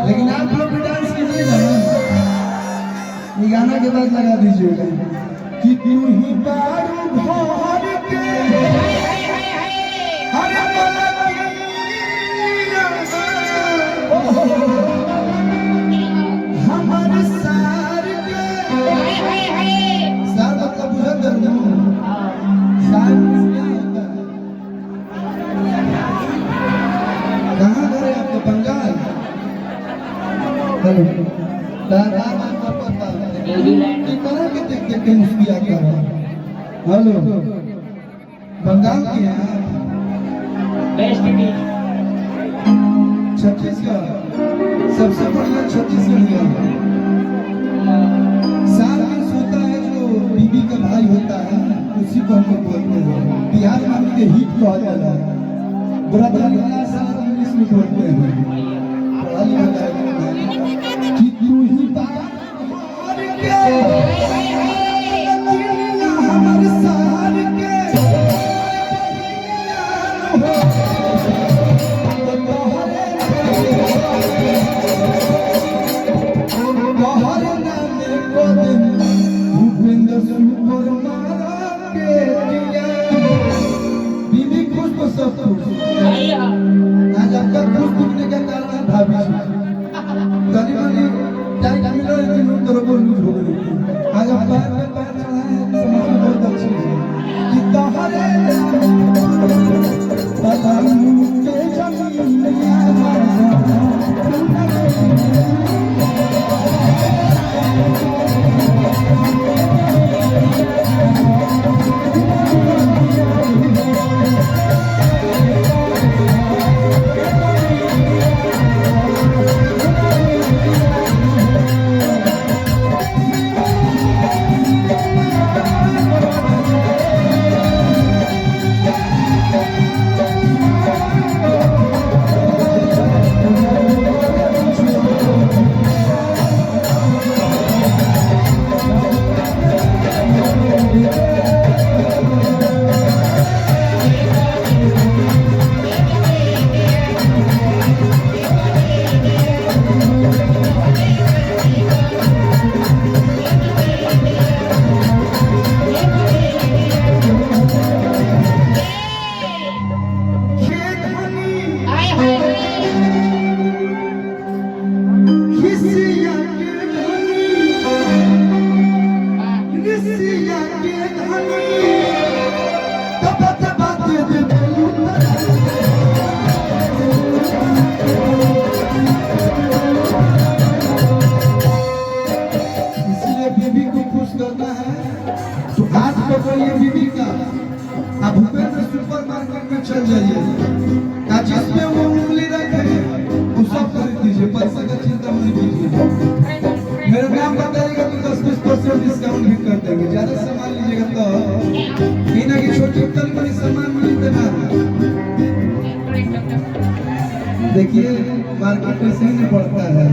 लेकिन आप लोग भी डांस कीजिए ना, ये गाना के बाद लगा दीजिएगा कि तू ही बारू भर के अरे हमारे सार के सार मतलब बुझा कर सार कहाँ घर है आपके? बंगाल हेलो बंगाल की है छत्तीसगढ़ सबसे बढ़िया छत्तीसगढ़ साल में सोता है जो बीबी का भाई होता है उसी को हम लोग बोलते हैं। बिहार में हम के हिट कहा जाता है, ब्रदर इंग्लिश में बोलते हैं। कि तू ही बात हमारे सार के भूपेंद्र सुपर मारा के बीबी खुश तो सब खुश। आज आपका खुश दिखने का कारण भाभी तनी मनी टाइट मिलो लेकिन उन तरह को लूज हो गई। आज आप पैर पे पैर चढ़ाए समझ में बहुत अच्छी है कि तोहरे पता मुझे जमीनिया बीबी का आप भूपेंद्र सुपर मार्केट में चल जाइए, जिसमें वो उंगली रखे वो सब खरीद दीजिए, पैसे का चिंता मत कीजिए। मेरा नाम बताइएगा तो 10-20% डिस्काउंट भी कर देंगे। ज्यादा सामान लीजिएगा तो बिना की छोटी बड़ी सामान मिलते ना। देखिए मार्केट में सही नहीं पड़ता है।